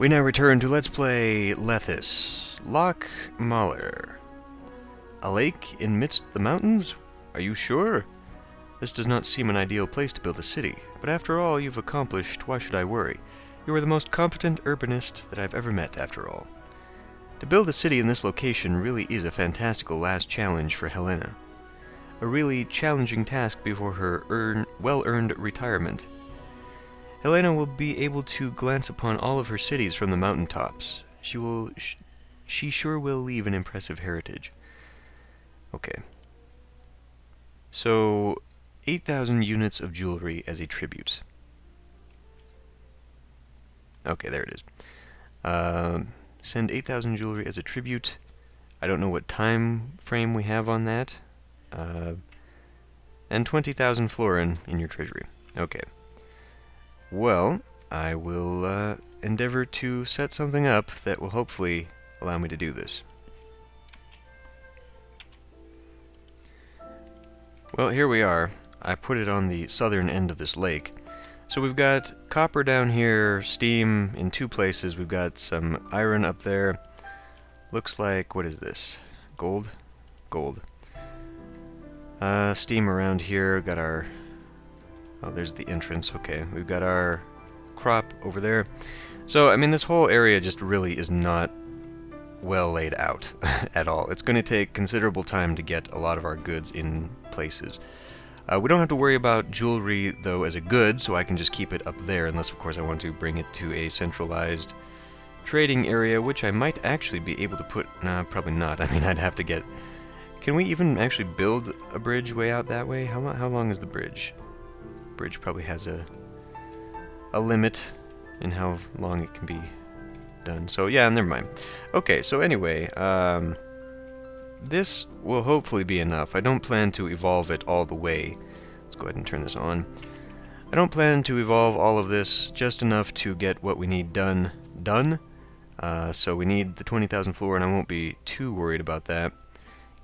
We now return to Let's Play Lethis, Loch Mahler. A lake in midst the mountains? Are you sure? This does not seem an ideal place to build a city, but after all you've accomplished, why should I worry? You are the most competent urbanist that I've ever met, after all. To build a city in this location really is a fantastical last challenge for Helena. A really challenging task before her well-earned retirement. Helena will be able to glance upon all of her cities from the mountaintops. She sure will leave an impressive heritage. Okay. So, 8,000 units of jewelry as a tribute. Okay, there it is. Send 8,000 jewelry as a tribute. I don't know what time frame we have on that. And 20,000 florin in your treasury. Okay. Well, I will endeavor to set something up that will hopefully allow me to do this. Well, here we are. I put it on the southern end of this lake. So we've got copper down here, steam in two places. We've got some iron up there. Looks like, what is this? Gold? Gold. Steam around here. Got our... Oh, there's the entrance. Okay, we've got our crop over there. So, I mean, this whole area just really is not well laid out at all. It's going to take considerable time to get a lot of our goods in places. We don't have to worry about jewelry, though, as a good, so I can just keep it up there, unless, of course, I want to bring it to a centralized trading area, which I might actually be able to put... Nah, probably not. I mean, I'd have to get... Can we even actually build a bridge way out that way? How long is the bridge? Bridge probably has a limit in how long it can be done. So yeah, never mind. Okay, so anyway, this will hopefully be enough. I don't plan to evolve it all the way. Let's go ahead and turn this on. I don't plan to evolve all of this, just enough to get what we need done. So we need the 20,000 floor, and I won't be too worried about that.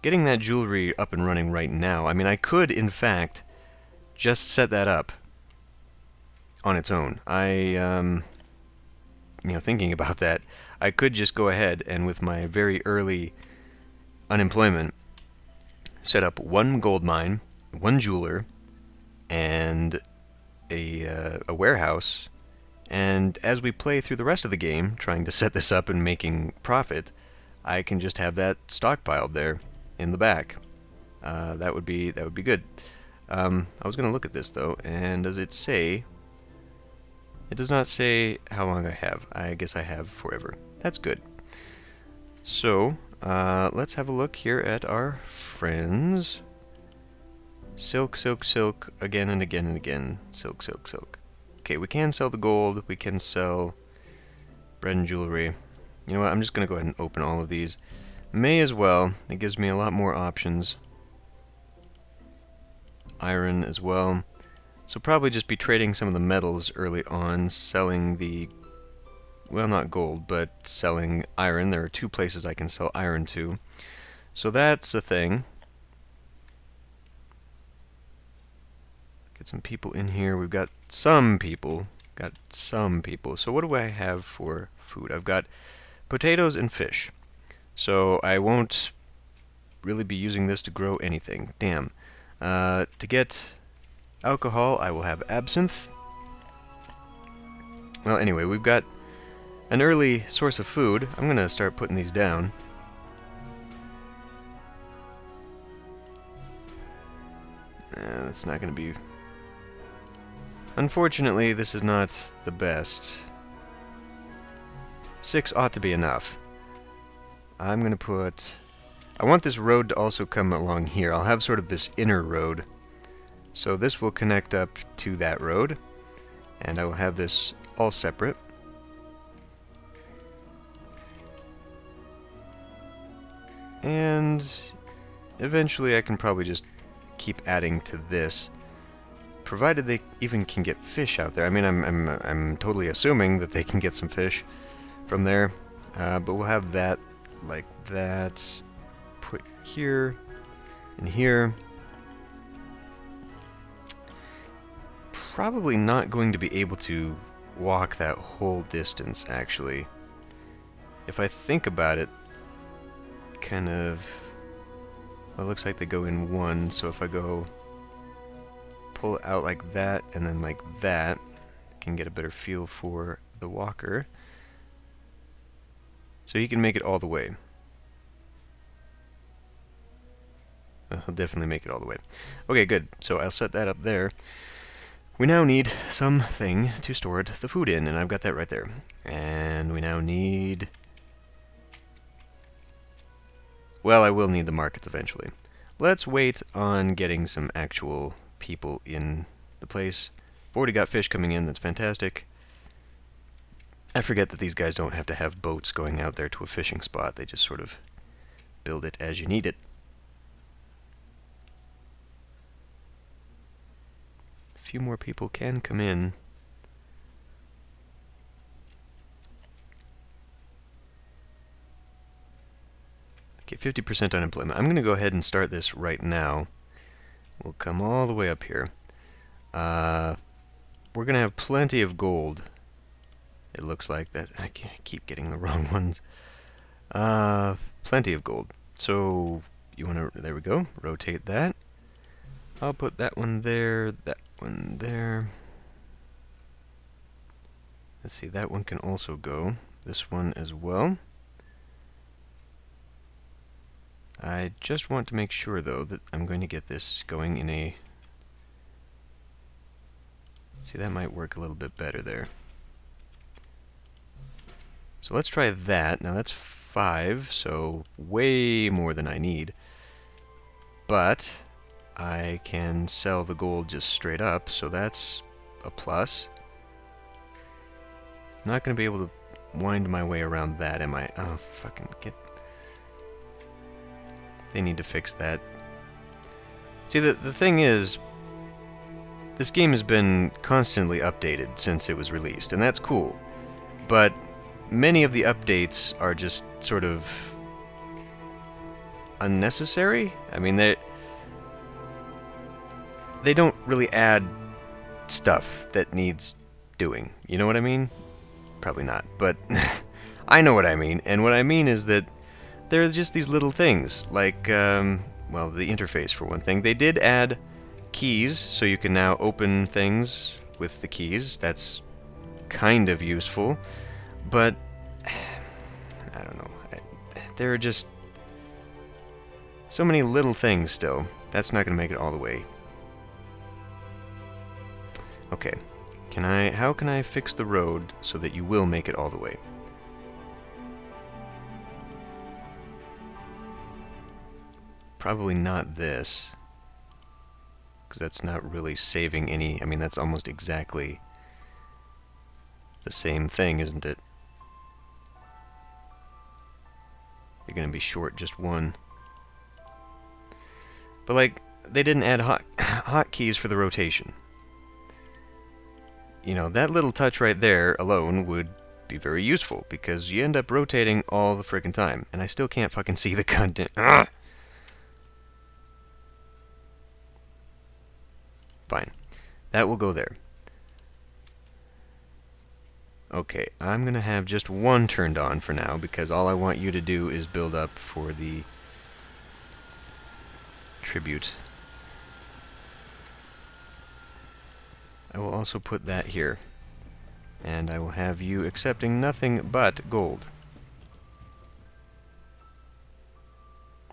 Getting that jewelry up and running right now, I mean, I could, in fact, just set that up on its own. Thinking about that, I could just go ahead and with my very early unemployment, set up one gold mine, one jeweler, and a warehouse, and as we play through the rest of the game, trying to set this up and making profit, I can just have that stockpiled there in the back. That would be good. I was going to look at this, though, and does it say... It does not say how long I have. I guess I have forever. That's good. So, let's have a look here at our friends. Silk, silk, silk, again and again and again. Silk, silk, silk. Okay, we can sell the gold. We can sell bread and jewelry. You know what? I'm just going to go ahead and open all of these. May as well. It gives me a lot more options. Iron as well. So probably just be trading some of the metals early on, selling the, well, not gold, but selling iron. There are two places I can sell iron to. So that's a thing. Get some people in here. We've got some people. So what do I have for food? I've got potatoes and fish. So I won't really be using this to grow anything. Damn. To get alcohol, I will have absinthe. Well, anyway, we've got an early source of food. I'm going to start putting these down. That's not going to be... Unfortunately, this is not the best. 6 ought to be enough. I'm going to put... I want this road to also come along here. I'll have sort of this inner road. So this will connect up to that road. And I will have this all separate. And eventually I can probably just keep adding to this. Provided they even can get fish out there. I mean, I'm totally assuming that they can get some fish from there. But we'll have that like that. Put here and here. Probably not going to be able to walk that whole distance, actually. If I think about it, kind of... Well, it looks like they go in one, so if I go... pull it out like that, and then like that, I can get a better feel for the walker. So he can make it all the way. He'll definitely make it all the way. Okay, good. So I'll set that up there. We now need something to store the food in, and I've got that right there. And we now need... Well, I will need the markets eventually. Let's wait on getting some actual people in the place. I've already got fish coming in, that's fantastic. I forget that these guys don't have to have boats going out there to a fishing spot. They just sort of build it as you need it. A few more people can come in. Okay, 50% unemployment. I'm going to go ahead and start this right now. We'll come all the way up here. We're going to have plenty of gold. It looks like that. I keep getting the wrong ones. Plenty of gold. So, you want to... There we go. Rotate that. I'll put that one there, that one there. Let's see, that one can also go. This one as well. I just want to make sure, though, that I'm going to get this going in a... See, that might work a little bit better there. So let's try that. Now that's 5, so way more than I need. But I can sell the gold just straight up, so that's a plus. Not going to be able to wind my way around that, am I? Oh, fucking get... They need to fix that. See, the thing is, this game has been constantly updated since it was released, and that's cool. But many of the updates are just sort of unnecessary. I mean, they don't really add stuff that needs doing. You know what I mean? Probably not, but I know what I mean. And what I mean is that there are just these little things, like, well, the interface for one thing. They did add keys, so you can now open things with the keys. That's kind of useful, but I don't know. There are just so many little things still. That's not going to make it all the way. Okay. How can I fix the road so that you will make it all the way? Probably not this, because that's not really saving any... I mean, that's almost exactly the same thing, isn't it? You're going to be short just one. But, like, they didn't add hotkeys for the rotation. You know, that little touch right there alone would be very useful, because you end up rotating all the frickin' time, and I still can't fucking see the content. Ugh! Fine. That will go there. Okay, I'm going to have just one turned on for now, because all I want you to do is build up for the tribute. I will also put that here. And I will have you accepting nothing but gold.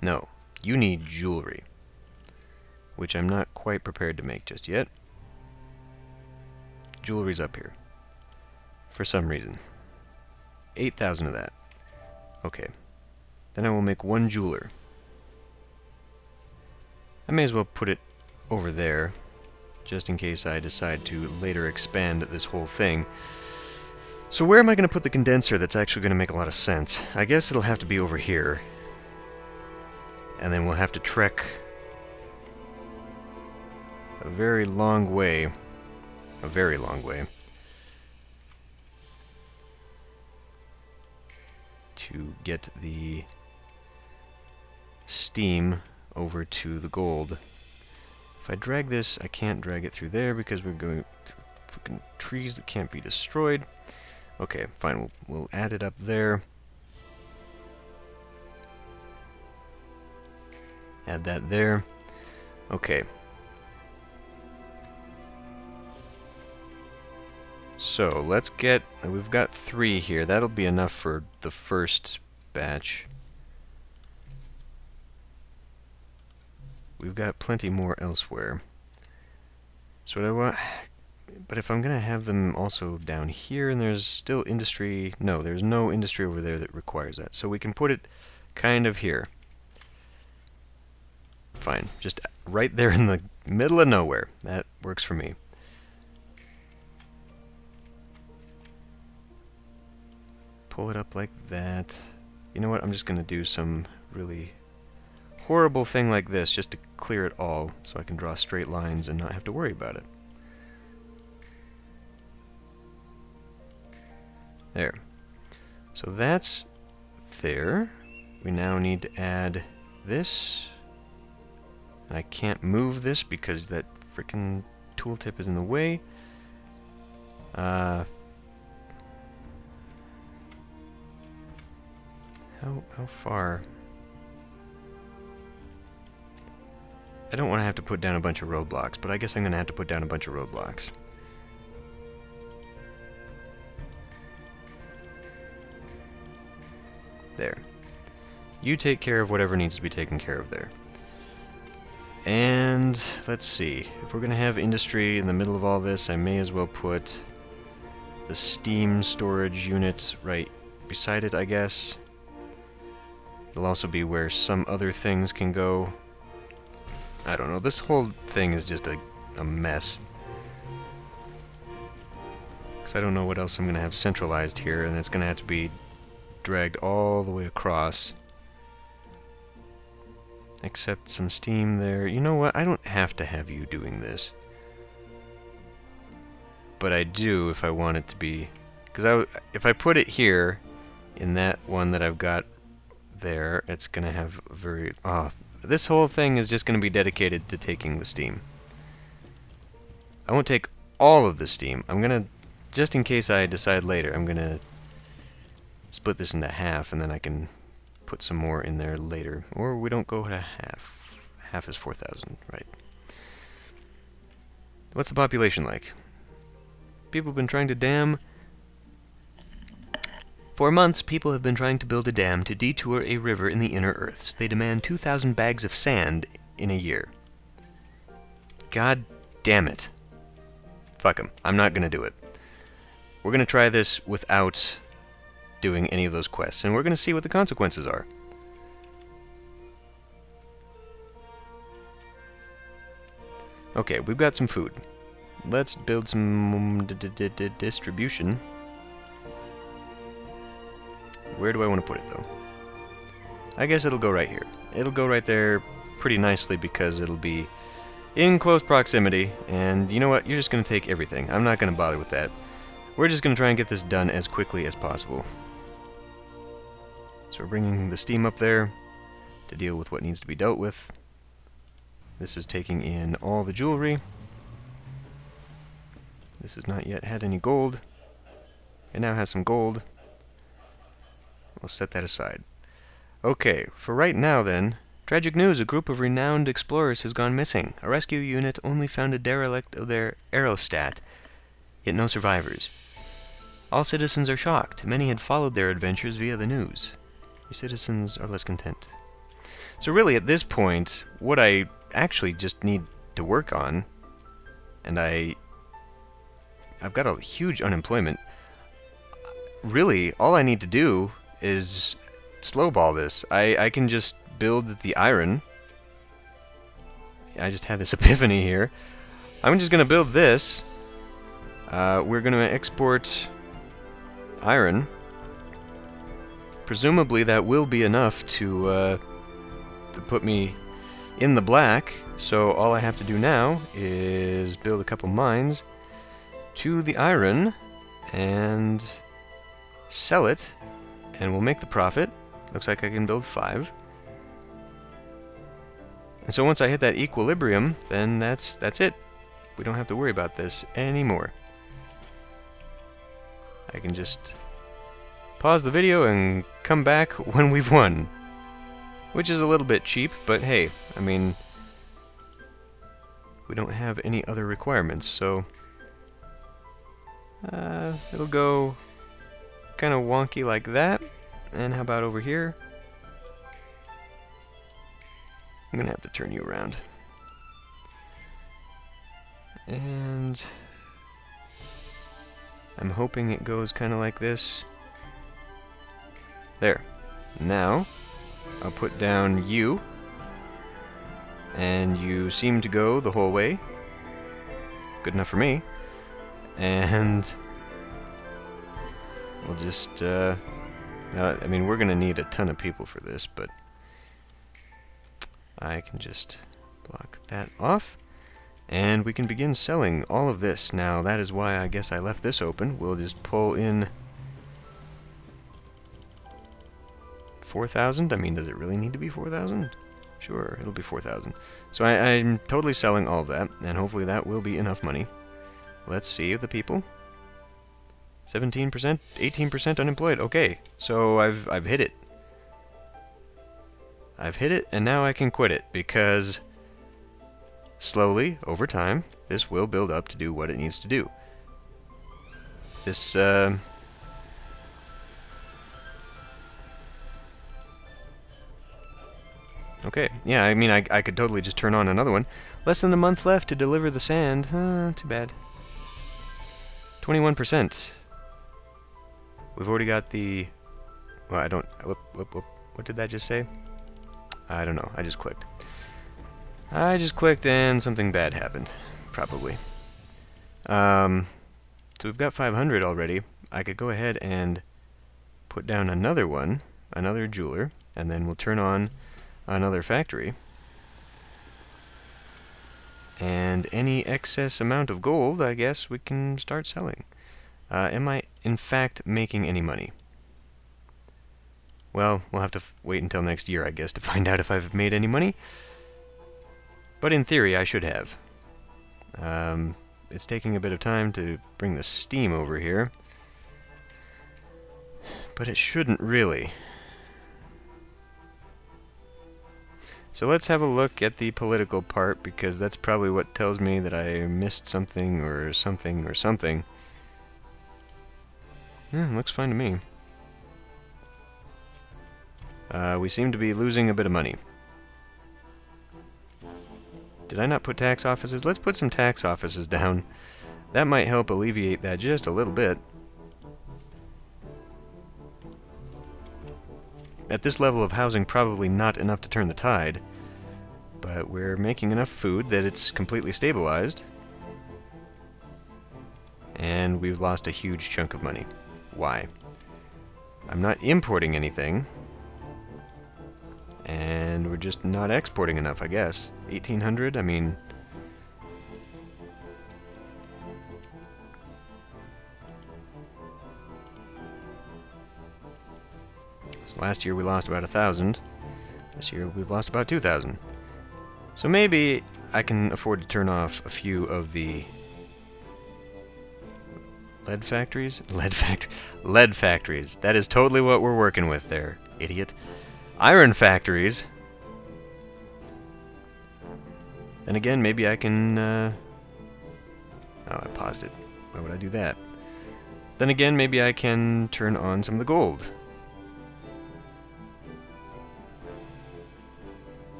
No, you need jewelry, which I'm not quite prepared to make just yet. Jewelry's up here. For some reason. 8,000 of that. Okay. Then I will make one jeweler. I may as well put it over there, just in case I decide to later expand this whole thing. So where am I going to put the condenser that's actually going to make a lot of sense? I guess it'll have to be over here. And then we'll have to trek a very long way. A very long way. To get the steam over to the gold. If I drag this, I can't drag it through there because we're going through fucking trees that can't be destroyed. Okay, fine, we'll add it up there. Add that there. Okay. So, let's get... We've got 3 here. That'll be enough for the first batch. We've got plenty more elsewhere. So what I want... But if I'm going to have them also down here, and there's still industry... No, there's no industry over there that requires that. So we can put it kind of here. Fine. Just right there in the middle of nowhere. That works for me. Pull it up like that. You know what? I'm just going to do some really horrible thing like this just to clear it all so I can draw straight lines and not have to worry about it. There. So that's there. We now need to add this. I can't move this because that frickin' tooltip is in the way. How far? I don't want to have to put down a bunch of roadblocks, but I guess I'm going to have to put down a bunch of roadblocks. There. You take care of whatever needs to be taken care of there. And let's see. If we're going to have industry in the middle of all this, I may as well put the steam storage unit right beside it, I guess. It'll also be where some other things can go. I don't know. This whole thing is just a mess. Because I don't know what else I'm going to have centralized here, and it's going to have to be dragged all the way across. Except some steam there. You know what? I don't have to have you doing this. But I do if I want it to be... Because if I put it here, in that one that I've got there, it's going to have very... this whole thing is just going to be dedicated to taking the steam. I won't take all of the steam. I'm going to, just in case I decide later, I'm going to split this into half, and then I can put some more in there later. Or we don't go to half. Half is 4,000, right. What's the population like? People have been trying to dam... For months, people have been trying to build a dam to detour a river in the inner earths. They demand 2,000 bags of sand in a year. God damn it. Fuck 'em. I'm not gonna do it. We're gonna try this without doing any of those quests, and we're gonna see what the consequences are. Okay, we've got some food. Let's build some distribution. Where do I want to put it, though? I guess it'll go right here. It'll go right there pretty nicely because it'll be in close proximity. And you know what? You're just going to take everything. I'm not going to bother with that. We're just going to try and get this done as quickly as possible. So we're bringing the steam up there to deal with what needs to be dealt with. This is taking in all the jewelry. This has not yet had any gold. It now has some gold. We'll set that aside. Okay, for right now then, tragic news, a group of renowned explorers has gone missing. A rescue unit only found a derelict of their aerostat, yet no survivors. All citizens are shocked. Many had followed their adventures via the news. Your citizens are less content. So really at this point, what I actually just need to work on, and I've got a huge unemployment. Really, all I need to do is slowball this. I can just build the iron. I just had this epiphany here. I'm just going to build this. We're going to export iron. Presumably that will be enough to put me in the black. So all I have to do now is build a couple mines to the iron and sell it, and we'll make the profit. Looks like I can build 5. And so once I hit that equilibrium, then that's it. We don't have to worry about this anymore. I can just pause the video and come back when we've won. Which is a little bit cheap, but hey, I mean, we don't have any other requirements, so it'll go kind of wonky like that. And how about over here? I'm gonna have to turn you around. And I'm hoping it goes kind of like this. There. Now, I'll put down you. And you seem to go the whole way. Good enough for me. And we'll just, I mean, we're gonna need a ton of people for this, but I can just block that off. And we can begin selling all of this. Now, that is why I guess I left this open. We'll just pull in 4,000. I mean, does it really need to be 4,000? Sure, it'll be 4,000. So I'm totally selling all of that, and hopefully that will be enough money. Let's see the people. 17%, 18% unemployed. Okay, so I've hit it. I've hit it, and now I can quit it, because slowly, over time, this will build up to do what it needs to do. This, okay, yeah, I mean, I could totally just turn on another one. Less than a month left to deliver the sand. Too bad. 21%. We've already got the... Well, I don't... What did that just say? I don't know. I just clicked. I just clicked and something bad happened. Probably. So we've got 500 already. I could go ahead and put down another one, another jeweler, and then we'll turn on another factory. And any excess amount of gold, I guess, we can start selling. Am I, in fact, making any money? Well, we'll have to wait until next year, I guess, to find out if I've made any money. But in theory, I should have. It's taking a bit of time to bring the steam over here. But it shouldn't really. So let's have a look at the political part, because that's probably what tells me that I missed something or something or something. Looks fine to me. We seem to be losing a bit of money. Did I not put tax offices? Let's put some tax offices down. That might help alleviate that just a little bit. At this level of housing, probably not enough to turn the tide, but we're making enough food that it's completely stabilized, and we've lost a huge chunk of money. Why? I'm not importing anything, and we're just not exporting enough, I guess. 1,800, I mean... Last year we lost about 1,000. This year we've lost about 2,000. So maybe I can afford to turn off a few of the lead factories? Lead factories. That is totally what we're working with there, idiot. Iron factories. Then again, maybe I can... Oh, I paused it. Why would I do that? Then again, maybe I can turn on some of the gold.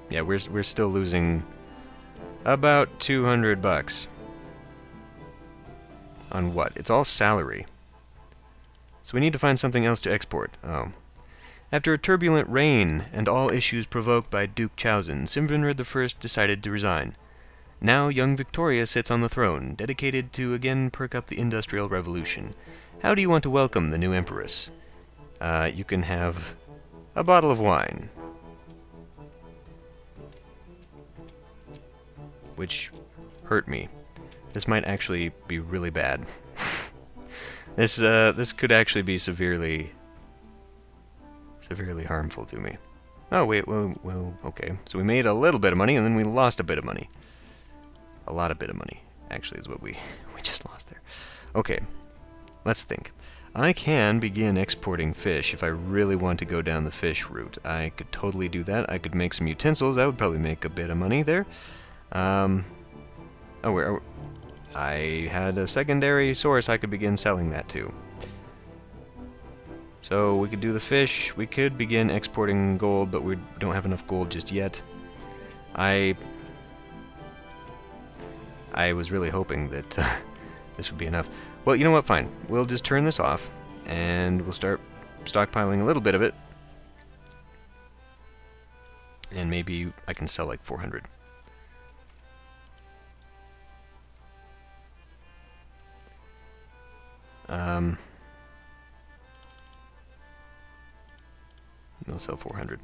Yeah, we're still losing about 200 bucks. On what? It's all salary. So we need to find something else to export. Oh. After a turbulent reign and all issues provoked by Duke Chausen, Simvinrid I decided to resign. Now young Victoria sits on the throne, dedicated to again perk up the Industrial Revolution. How do you want to welcome the new Empress? You can have a bottle of wine. Which hurt me. This might actually be really bad. This could actually be severely harmful to me. Oh wait, well, okay. So we made a little bit of money, and then we lost a bit of money. A lot of bit of money, actually, is what we just lost there. Okay, let's think. I can begin exporting fish if I really want to go down the fish route. I could totally do that. I could make some utensils. That would probably make a bit of money there. I had a secondary source I could begin selling that to. So we could do the fish. We could begin exporting gold, but we don't have enough gold just yet. I was really hoping that this would be enough. Well, you know what? Fine. We'll just turn this off, and we'll start stockpiling a little bit of it. And maybe I can sell like 400. I'll sell 400.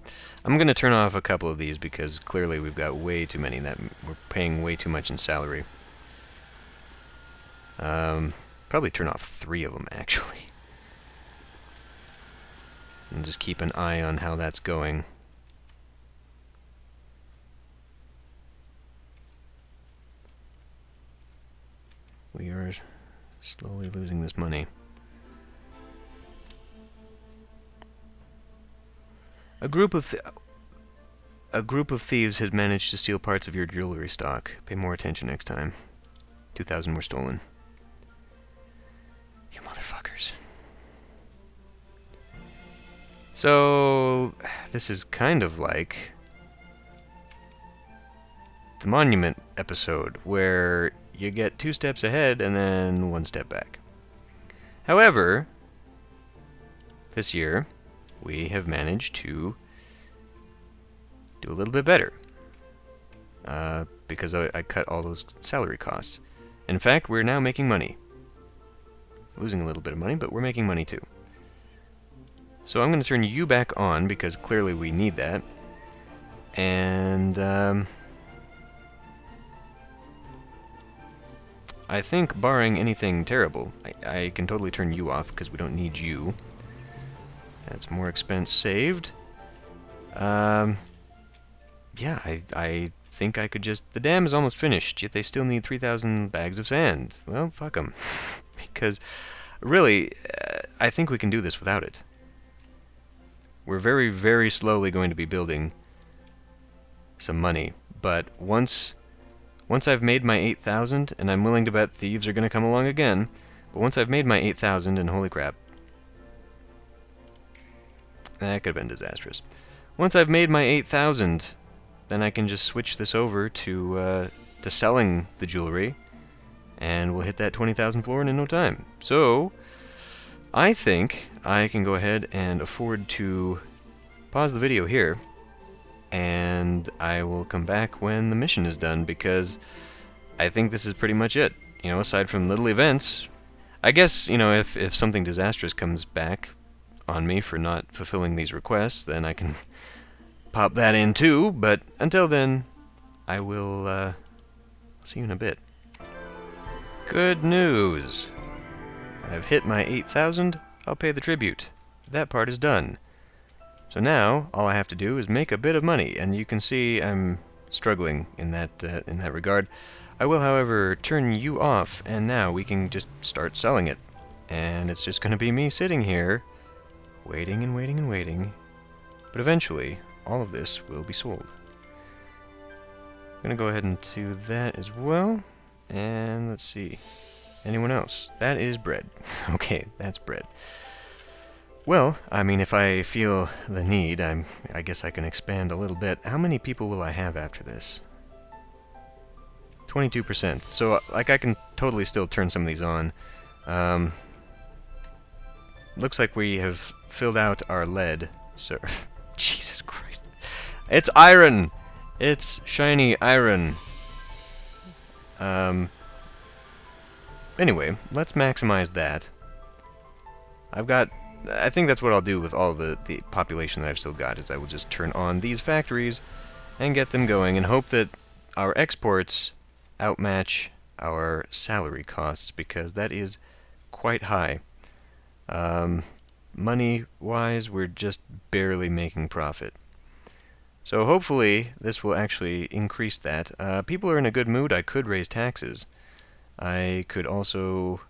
I'm going to turn off a couple of these because clearly we've got way too many. That we're paying way too much in salary. Probably turn off 3 of them, actually. And just keep an eye on how that's going. We are slowly losing this money. A group of thieves had managed to steal parts of your jewelry stock. Pay more attention next time. 2,000 were stolen. You motherfuckers. So, this is kind of like the Monument episode, where you get 2 steps ahead and then 1 step back. However, this year, we have managed to do a little bit better. Because I cut all those salary costs. In fact, we're now making money. Losing a little bit of money, but we're making money too. So I'm going to turn you back on, because clearly we need that. And I think, barring anything terrible, I can totally turn you off, because we don't need you. That's more expense saved. Yeah, I think I could just... The dam is almost finished, yet they still need 3,000 bags of sand. Well, fuck them. Because, really, I think we can do this without it. We're very, very slowly going to be building some money. But once I've made my 8,000, and I'm willing to bet thieves are going to come along again, but once I've made my 8,000, and holy crap, that could have been disastrous. Once I've made my 8,000, then I can just switch this over to selling the jewelry, and we'll hit that 20,000 floor in no time. So, I think I can go ahead and afford to pause the video here, and I will come back when the mission is done, because I think this is pretty much it. You know, aside from little events, I guess, you know, if something disastrous comes back on me for not fulfilling these requests, then I can pop that in too, but until then, I will see you in a bit. Good news! I've hit my 8,000, I'll pay the tribute. That part is done. So now, all I have to do is make a bit of money, and you can see I'm struggling in that regard. I will, however, turn you off, and now we can just start selling it. And it's just going to be me sitting here, waiting and waiting and waiting. But eventually, all of this will be sold. I'm going to go ahead and do that as well. And let's see. Anyone else? That is bread. Okay, that's bread. Well, I mean, if I feel the need, I guess I can expand a little bit. How many people will I have after this? 22%. So, like, I can totally still turn some of these on. Looks like we have filled out our lead. So, Jesus Christ. It's iron! It's shiny iron. Anyway, let's maximize that. I think that's what I'll do with all the population that I've still got, is I will just turn on these factories and get them going and hope that our exports outmatch our salary costs, because that is quite high. Money-wise, we're just barely making profit. So hopefully this will actually increase that. People are in a good mood. I could raise taxes. I could also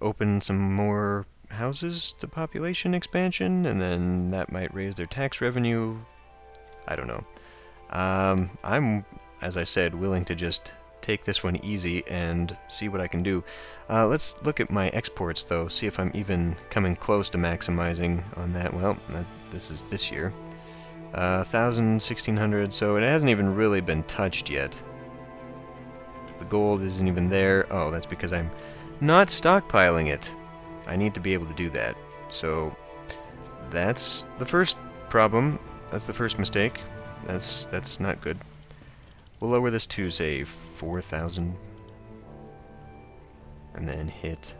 open some more houses to population expansion, and then that might raise their tax revenue. I don't know. I'm, as I said, willing to just take this one easy and see what I can do. Let's look at my exports, though, see if I'm even coming close to maximizing on that. Well, this is this year. 1,000, 1,600, so it hasn't even really been touched yet. The gold isn't even there. Oh, that's because I'm not stockpiling it. I need to be able to do that. So that's the first problem. That's the first mistake. That's not good. We'll lower this to, say, 4,000. And then hit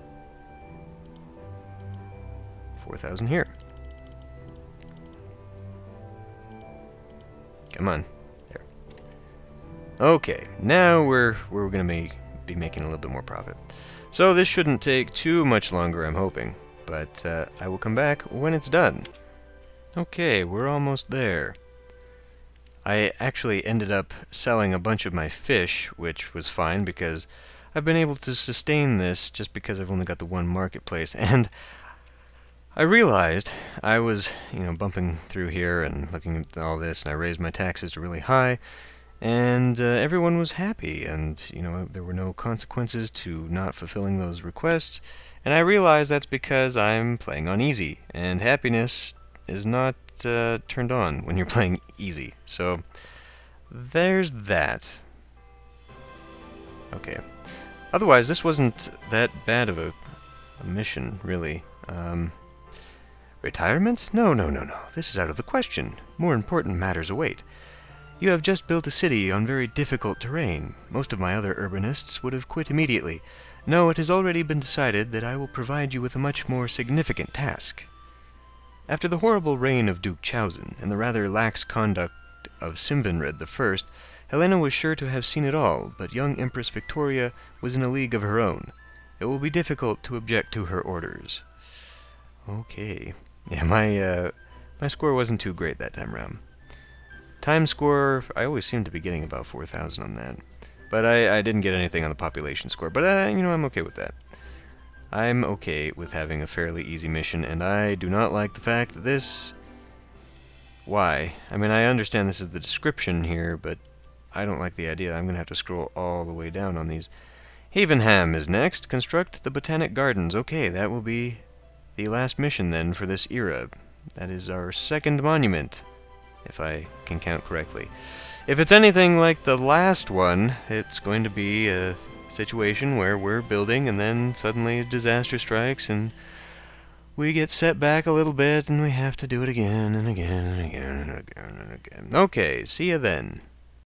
4,000 here. Come on. There. Okay, now we're going to be making a little bit more profit. So this shouldn't take too much longer, I'm hoping. But I will come back when it's done. Okay, we're almost there. I actually ended up selling a bunch of my fish, which was fine because I've been able to sustain this just because I've only got the one marketplace. And I realized I was, bumping through here and looking at all this, and I raised my taxes to really high, and everyone was happy, and, there were no consequences to not fulfilling those requests, and I realized that's because I'm playing on easy, and happiness is not turned on when you're playing easy. So there's that. Okay. Otherwise, this wasn't that bad of a mission, really. Retirement? No. This is out of the question. More important matters await. You have just built a city on very difficult terrain. Most of my other urbanists would have quit immediately. No, it has already been decided that I will provide you with a much more significant task. After the horrible reign of Duke Chausen and the rather lax conduct of Simvenred I, Helena was sure to have seen it all, but young Empress Victoria was in a league of her own. It will be difficult to object to her orders. Okay. Yeah, my score wasn't too great that time around. Time score, I always seem to be getting about 4,000 on that. But I didn't get anything on the population score, but I'm okay with that. I'm okay with having a fairly easy mission, and I do not like the fact that this... Why? I mean, I understand this is the description here, but I don't like the idea. I'm going to have to scroll all the way down on these. Havenham is next. Construct the Botanic Gardens. Okay, that will be the last mission, then, for this era. That is our second monument, if I can count correctly. If it's anything like the last one, it's going to be a situation where we're building and then suddenly a disaster strikes and we get set back a little bit and we have to do it again and again and again and again and again. Okay, see ya then.